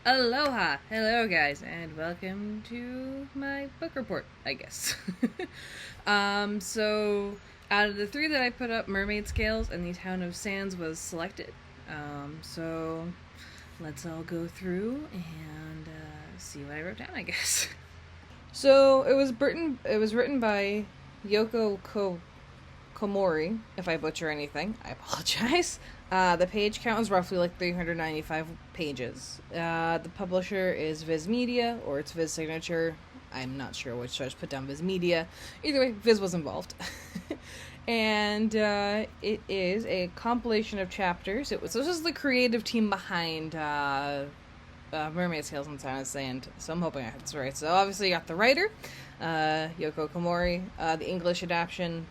Aloha! Hello, guys, and welcome to my book report, I guess. So, out of the three that I put up, Mermaid Scales and The Town of Sands was selected. So, let's all go through and see what I wrote down, I guess. So, it was written by Komori. If I butcher anything, I apologize. The page count is roughly like 395 pages. The publisher is Viz Media, or it's Viz Signature. I'm not sure which, so I just put down Viz Media. Either way, Viz was involved. And it is a compilation of chapters. This is the creative team behind Mermaid Scales and Town of Sand, so I'm hoping I had this right. So obviously you got the writer, Yoko Komori, the English adaptation,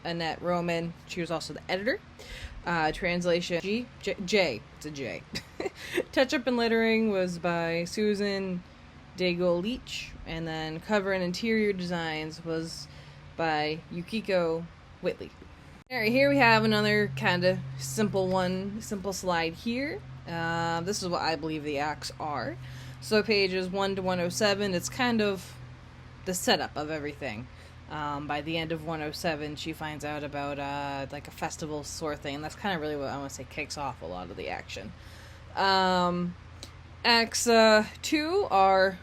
Annette Roman. She was also the editor. Translation J. It's a J. Touch-up and lettering was by Susan Daigle Leach, and then cover and interior designs was by Yukiko Whitley. Alright, here we have another kind of simple slide here. This is what I believe the acts are. So pages 1 to 107, it's kind of the setup of everything. By the end of 107, she finds out about like a festival sort of thing, and that's kind of really what I want to say kicks off a lot of the action. Acts 2 are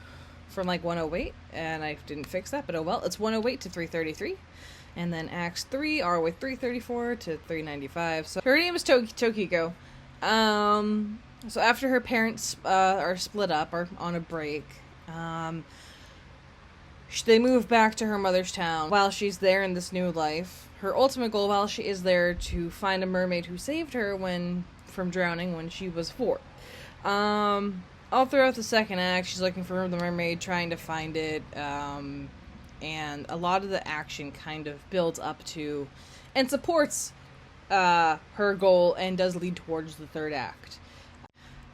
from like 108, and I didn't fix that, but oh well. It's 108 to 333, and then Acts 3 are with 334 to 395. So her name is Tokiko. So after her parents are split up or on a break, they move back to her mother's town. While she's there in this new life, her ultimate goal while she is there to find a mermaid who saved her from drowning when she was 4. All throughout the second act, she's looking for the mermaid, trying to find it, and a lot of the action kind of builds up to and supports her goal and does lead towards the third act.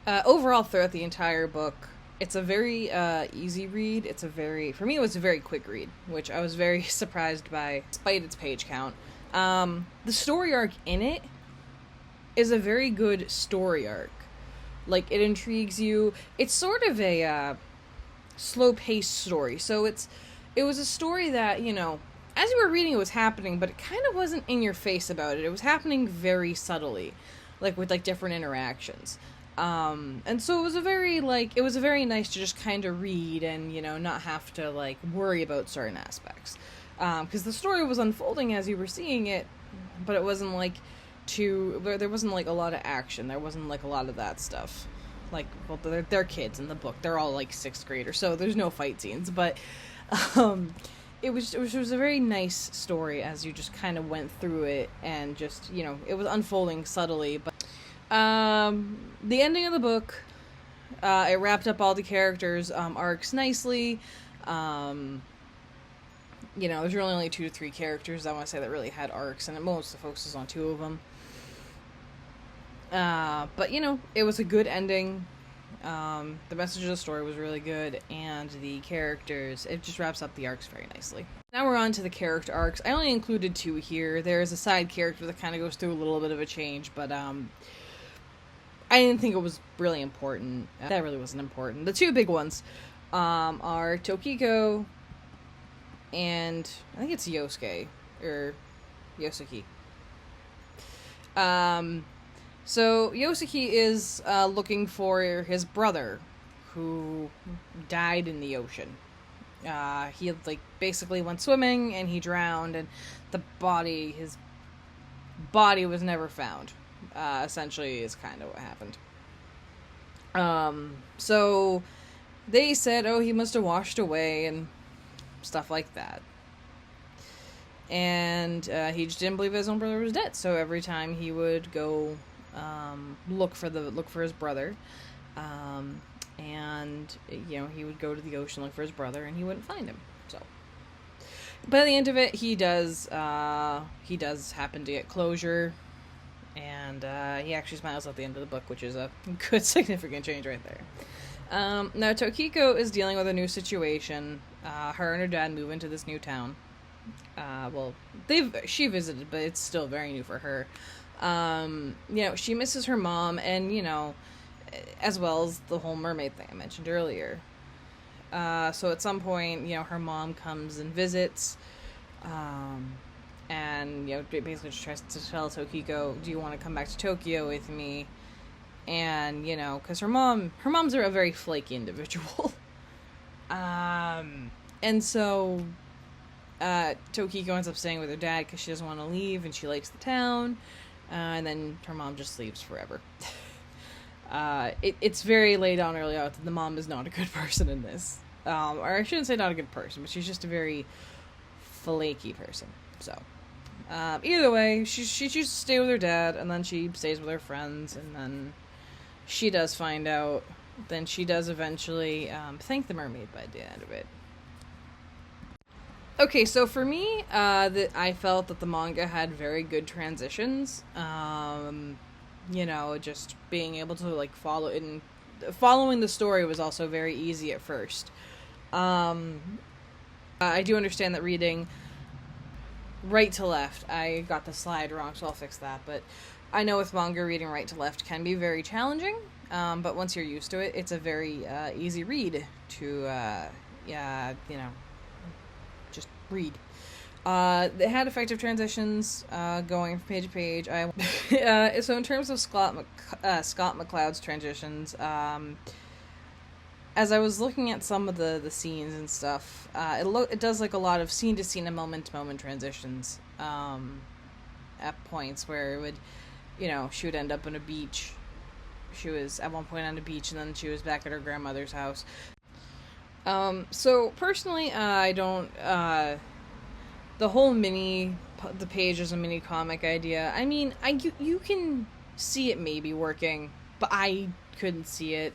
Overall, throughout the entire book, it's a very easy read. For me, it was a very quick read, which I was very surprised by, despite its page count. The story arc in it is a very good story arc. Like, it intrigues you. It's sort of a slow-paced story. So it was a story that, as you were reading, it was happening, but it kind of wasn't in your face about it. It was happening very subtly, like with like different interactions. And so it was very nice to just kind of read and, not have to, like, worry about certain aspects. Because the story was unfolding as you were seeing it, but it wasn't, like, there wasn't, like, a lot of action. There wasn't, like, a lot of that stuff. Like, well, they're kids in the book. They're all, like, 6th graders, so there's no fight scenes. But, it was a very nice story as you just kind of went through it and just, it was unfolding subtly, but the ending of the book, it wrapped up all the characters' arcs nicely. There's really only 2 to 3 characters I want to say that really had arcs, and most of the focus is on 2 of them. But it was a good ending. The message of the story was really good, and the characters, it just wraps up the arcs very nicely. Now we're on to the character arcs. I only included 2 here. There's a side character that kind of goes through a little bit of a change, but I didn't think it was really important. That really wasn't important. The 2 big ones are Tokiko and I think it's Yosuke, or Yosuke. So Yosuke is looking for his brother who died in the ocean. He basically went swimming and he drowned, and his body was never found. Essentially is kind of what happened. So they said, he must have washed away and stuff like that. And he just didn't believe his own brother was dead. So every time he would go look for his brother, and he would go to the ocean, look for his brother, and he wouldn't find him. So by the end of it, he does happen to get closure. And he actually smiles at the end of the book, which is a good significant change right there. Now Tokiko is dealing with a new situation. Her and her dad move into this new town. She visited, but it's still very new for her. She misses her mom, and as well as the whole mermaid thing I mentioned earlier. So at some point, her mom comes and visits, and basically just tries to tell Tokiko, "Do you want to come back to Tokyo with me?" And because her mom's a very flaky individual, and so Tokiko ends up staying with her dad because she doesn't want to leave and she likes the town, and then her mom just leaves forever. It's very laid on early on that the mom is not a good person in this. Or I shouldn't say not a good person, but she's just a very flaky person. So, either way, she chooses to stay with her dad, and then she stays with her friends, and then she does find out. Then she does eventually thank the mermaid by the end of it. Okay, so for me, I felt that the manga had very good transitions. Just being able to following the story was also very easy at first. I do understand that reading right to left, I got the slide wrong, so I'll fix that. But I know with manga, reading right to left can be very challenging. But once you're used to it, it's a very easy read to, just read. They had effective transitions going from page to page. So in terms of Scott McCloud's transitions, as I was looking at some of the scenes and stuff, it does like a lot of scene to scene and moment to moment transitions at points where it would, she would end up on a beach. She was at one point on a beach, and then she was back at her grandmother's house. So personally, I don't, the whole the page is a mini comic idea. I mean, you can see it maybe working, but I couldn't see it.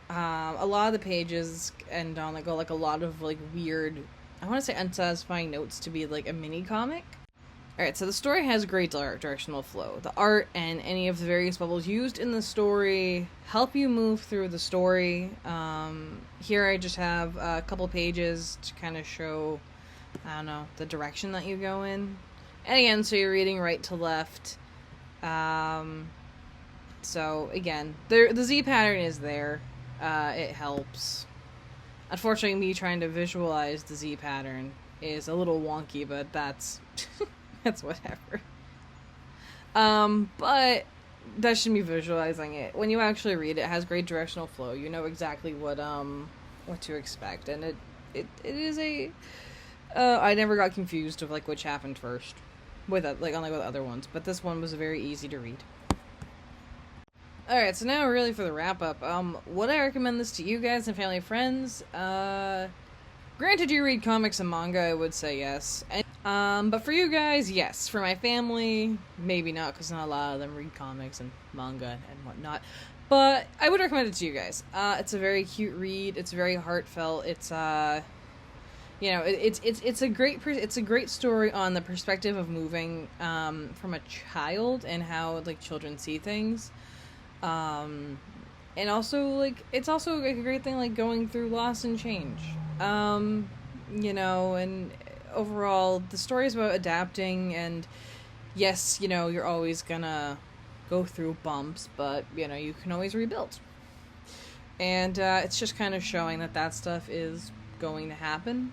A lot of the pages end on a lot of weird, I want to say unsatisfying notes to be a mini comic. Alright, so the story has great directional flow. The art and any of the various bubbles used in the story help you move through the story. Here I just have a couple pages to kind of show, I don't know, the direction that you go in. And again, so you're reading right to left. So again, the Z pattern is there. It helps. Unfortunately, me trying to visualize the Z pattern is a little wonky, but that's that's whatever. But that shouldn't be visualizing it. When you actually read it, it has great directional flow. You know exactly what to expect, and it is a. I never got confused of which happened first, with unlike with other ones. But this one was very easy to read. Alright, so now really for the wrap-up. Would I recommend this to you guys and family and friends? Granted you read comics and manga, I would say yes. But for you guys, yes. For my family, maybe not, because not a lot of them read comics and manga and whatnot. But I would recommend it to you guys. It's a very cute read. It's very heartfelt. It's it's a great story on the perspective of moving from a child and how children see things. And also it's also a great thing going through loss and change. And overall the story is about adapting, and yes, you're always gonna go through bumps, but you can always rebuild. And it's just kind of showing that stuff is going to happen.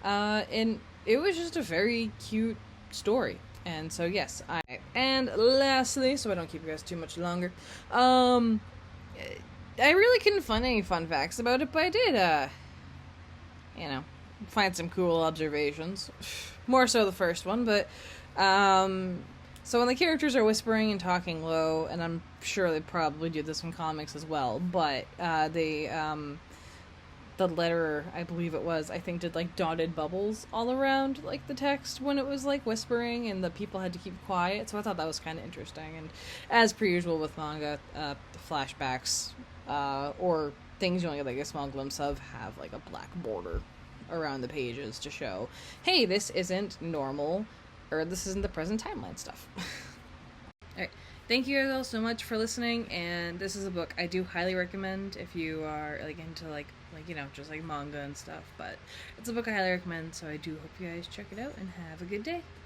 And it was just a very cute story. And so, yes, and lastly, so I don't keep you guys too much longer, I really couldn't find any fun facts about it, but I did, find some cool observations. More so the first one, but, so when the characters are whispering and talking low, and I'm sure they probably do this in comics as well, but, the letterer, I believe it was, I think did dotted bubbles all around the text when it was whispering, and the people had to keep quiet. So I thought that was kind of interesting. And as per usual with manga, flashbacks or things you only get a small glimpse of have a black border around the pages to show, hey, this isn't normal, or this isn't the present timeline stuff. Alright, thank you guys all so much for listening, and this is a book I do highly recommend if you are into just manga and stuff, but it's a book I highly recommend, so I do hope you guys check it out and have a good day.